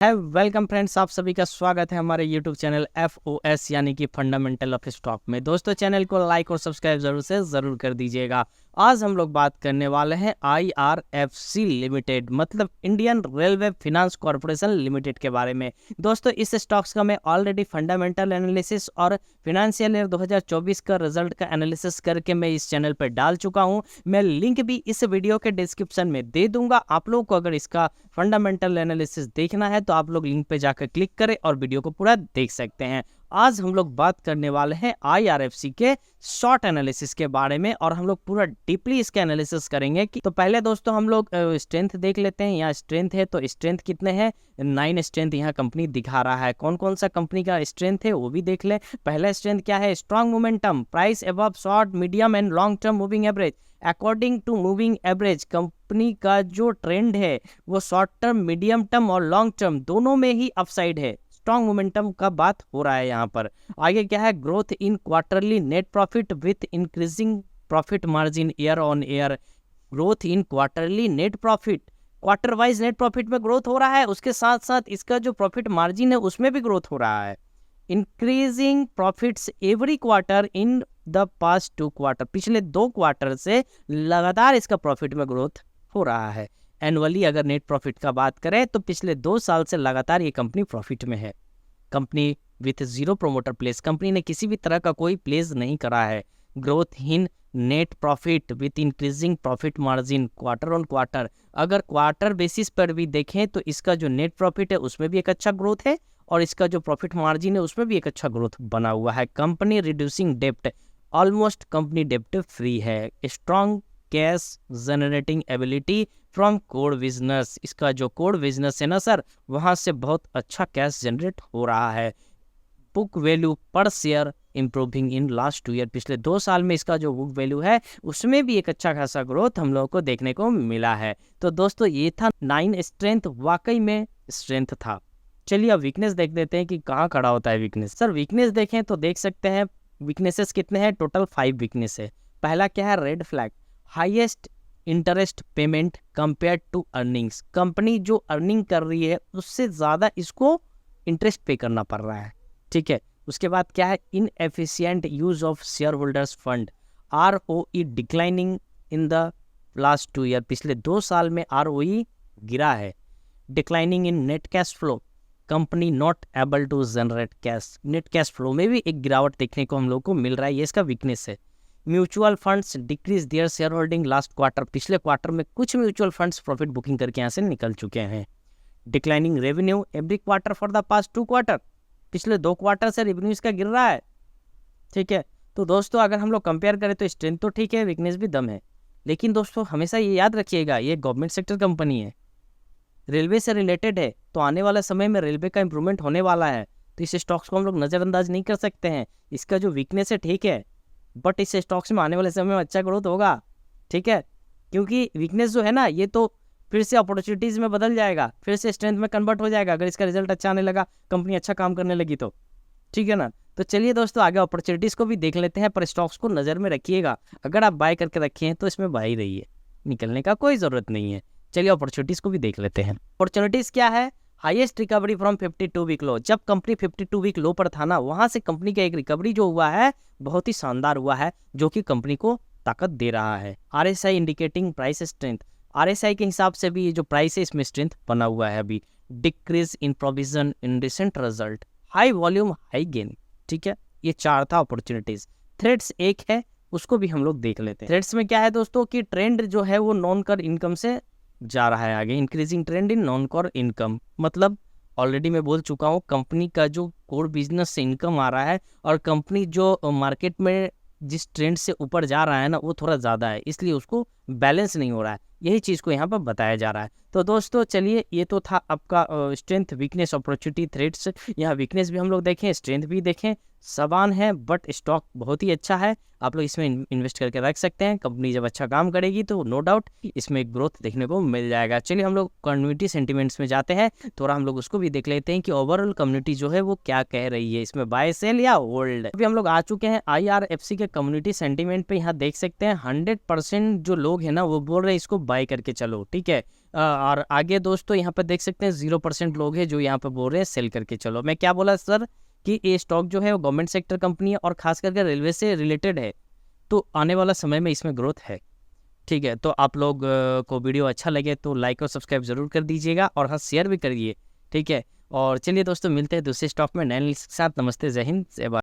है welcome friends, आप सभी का स्वागत है हमारे यूट्यूब चैनल FOS यानी कि फंडामेंटल ऑफ स्टॉक में। दोस्तों, चैनल को लाइक और सब्सक्राइब जरूर कर दीजिएगा। आज हम लोग बात करने वाले हैं IRFC लिमिटेड मतलब Indian railway finance corporation limited के बारे में। दोस्तों, इस स्टॉक्स का मैं ऑलरेडी फंडामेंटल एनालिसिस और फाइनेंशियल ईयर 2024 का रिजल्ट का एनालिसिस करके मैं इस चैनल पर डाल चुका हूं। मैं लिंक भी इस वीडियो के डिस्क्रिप्शन में दे दूंगा। आप लोगों को अगर इसका फंडामेंटल एनालिसिस देखना है तो आप लोग लिंक पे जाकर क्लिक करें और वीडियो को पूरा देख सकते हैं। आज हम लोग बात करने वाले हैं IRFC के शॉर्ट एनालिसिस के बारे में और हम लोग पूरा डीपली इसका एनालिसिस करेंगे कि तो पहले दोस्तों हम लोग स्ट्रेंथ देख लेते हैं। यहाँ स्ट्रेंथ है तो स्ट्रेंथ कितने हैं? 9 स्ट्रेंथ यहाँ कंपनी दिखा रहा है। कौन कौन सा कंपनी का स्ट्रेंथ है वो भी देख ले। पहला स्ट्रेंथ क्या है? Strong momentum, price above short medium and long term moving average. According to moving average company का जो ट्रेंड है वो शॉर्ट टर्म, मीडियम टर्म और लॉन्ग टर्म दोनों में ही अपसाइड है। स्ट्रॉन्ग मोमेंटम का बात हो रहा है यहाँ पर। आगे क्या है? Growth in quarterly net profit with increasing profit margin year on year. Growth in quarterly net profit, quarter wise net profit में ग्रोथ हो रहा है, उसके साथ साथ इसका जो प्रॉफिट मार्जिन है उसमें भी ग्रोथ हो रहा है। Increasing profits every quarter in the past 2 quarter, पिछले 2 क्वार्टर से लगातार इसका प्रॉफिट में ग्रोथ हो रहा है। एनुअली अगर नेट प्रॉफिट का बात करें तो पिछले 2 साल से लगातार ये कंपनी प्रॉफिट में है। Company with 0 promoter place, company ने किसी भी तरह का कोई प्लेस नहीं करा है। Growth in net profit with increasing profit margin quarter on quarter, अगर क्वार्टर बेसिस पर भी देखें तो इसका जो नेट प्रॉफिट है उसमें भी एक अच्छा ग्रोथ है और इसका जो प्रॉफिट मार्जिन है उसमें भी एक अच्छा ग्रोथ बना हुआ है। कंपनी रिड्यूसिंग डेप्ट, ऑलमोस्ट कंपनी डेप्ट फ्री है। Strong cash generating ability from core business, इसका जो कोर बिजनेस है ना सर, वहां से बहुत अच्छा कैश जनरेट हो रहा है। बुक वैल्यू पर share improving in last 2 year, पिछले 2 साल में इसका जो बुक वैल्यू है उसमें भी एक अच्छा खासा ग्रोथ हम लोगों को देखने को मिला है। तो दोस्तों ये था 9 स्ट्रेंथ, वाकई में स्ट्रेंथ था। चलिए अब वीकनेस देख लेते हैं कि कहाँ खड़ा होता है वीकनेस। सर वीकनेस देखें तो देख सकते हैं वीकनेसेस कितने हैं, टोटल 5 वीकनेस है। पहला क्या है? Red flag, highest interest payment compare to earnings, company जो अर्निंग कर रही है उससे ज़्यादा इसको इंटरेस्ट पे करना पड़ रहा है। ठीक है, उसके बाद क्या है? Inefficient use of shareholders fund, ROE declining in the last 2 year, पिछले 2 साल में ROE गिरा है। Declining in net cash flow, company not able to generate cash, net cash flow में भी एक गिरावट देखने को हम लोग को मिल रहा है, ये इसका वीकनेस है। Mutual funds decrease their share holding last quarter, पिछले क्वार्टर में कुछ म्यूचुअल फंड्स प्रॉफिट बुकिंग करके यहाँ से निकल चुके हैं। Declining revenue every quarter for the past 2 quarter, पिछले 2 क्वार्टर से रेवेन्यू इसका गिर रहा है। ठीक है, तो दोस्तों अगर हम लोग कंपेयर करें तो स्ट्रेंथ तो ठीक है, वीकनेस भी दम है। लेकिन दोस्तों हमेशा ये याद रखिएगा, ये गवर्नमेंट सेक्टर कंपनी है, रेलवे से रिलेटेड है, तो आने वाला समय में रेलवे का इंप्रूवमेंट होने वाला है, तो इस स्टॉक्स को हम लोग नज़रअंदाज नहीं कर सकते हैं। इसका जो वीकनेस है ठीक है, बट इस स्टॉक्स में आने वाले समय में अच्छा ग्रोथ होगा। ठीक है, क्योंकि वीकनेस जो है ना ये तो फिर से अपॉर्चुनिटीज़ में बदल जाएगा, फिर से स्ट्रेंथ में कन्वर्ट हो जाएगा अगर इसका रिजल्ट अच्छा आने लगा, कंपनी अच्छा काम करने लगी तो। ठीक है ना, तो चलिए दोस्तों आगे अपॉर्चुनिटीज़ को भी देख लेते हैं, पर स्टॉक्स को नज़र में रखिएगा। अगर आप बाय करके रखे हैं तो इसमें बाय रहिए, निकलने का कोई ज़रूरत नहीं है। चलिए अपॉर्चुनिटीज़ को भी देख लेते हैं। अपॉर्चुनिटीज़ क्या है? Highest recovery from 52 week low, जब कंपनी 52 वीक लो पर था ना, वहां से कंपनी का एक रिकवरी जो हुआ है बहुत ही शानदार हुआ है, जो कि कंपनी को ताकत दे रहा है। RSI indicating price strength, RSI के हिसाब से भी ये जो प्राइस है इसमें स्ट्रेंथ बना हुआ है अभी। Decrease in provision in recent result, high volume high gain. ठीक है, ये 4 था अपॉर्चुनिटीज। थ्रेड्स एक है, उसको भी हम लोग देख लेते हैं। थ्रेड्स में क्या है दोस्तों कि ट्रेंड जो है वो नॉन कर इनकम से जा रहा है आगे, increasing trend in non core income, मतलब ऑलरेडी मैं बोल चुका हूँ कंपनी का जो कोर बिजनेस से इनकम आ रहा है और कंपनी जो मार्केट में जिस ट्रेंड से ऊपर जा रहा है ना वो थोड़ा ज़्यादा है, इसलिए उसको बैलेंस नहीं हो रहा है, यही चीज़ को यहाँ पर बताया जा रहा है। तो दोस्तों चलिए ये तो था आपका स्ट्रेंथ, वीकनेस, अपॉर्चुनिटी, थ्रेड्स। यहाँ वीकनेस भी हम लोग देखें, स्ट्रेंथ भी देखें, समान है, बट स्टॉक बहुत ही अच्छा है, आप लोग इसमें इन्वेस्ट करके रख सकते हैं। कंपनी जब अच्छा काम करेगी तो नो डाउट इसमें ग्रोथ देखने को मिल जाएगा। चलिए हम लोग कम्युनिटी सेंटिमेंट्स में जाते हैं, थोड़ा हम लोग उसको भी देख लेते हैं कि ओवरऑल कम्युनिटी जो है वो क्या कह रही है, इसमें बाय सेल या होल्ड। अभी हम लोग आ चुके हैं IRFC के कम्युनिटी सेंटिमेंट पे, यहाँ देख सकते हैं 100% जो लोग हैं ना वो बोल रहे हैं इसको बाय करके चलो। ठीक है, और आगे दोस्तों यहाँ पर देख सकते हैं 0% लोग हैं जो यहाँ पर बोल रहे हैं सेल करके चलो। मैं क्या बोला सर कि ये स्टॉक जो है वो गवर्नमेंट सेक्टर कंपनी है और खास करके रेलवे से रिलेटेड है, तो आने वाला समय में इसमें ग्रोथ है। ठीक है, तो आप लोग को वीडियो अच्छा लगे तो लाइक और सब्सक्राइब जरूर कर दीजिएगा और हाँ शेयर भी करिए। ठीक है, और चलिए दोस्तों मिलते हैं दूसरे स्टॉक में नए के साथ। नमस्ते, जय हिंद, जय भारत।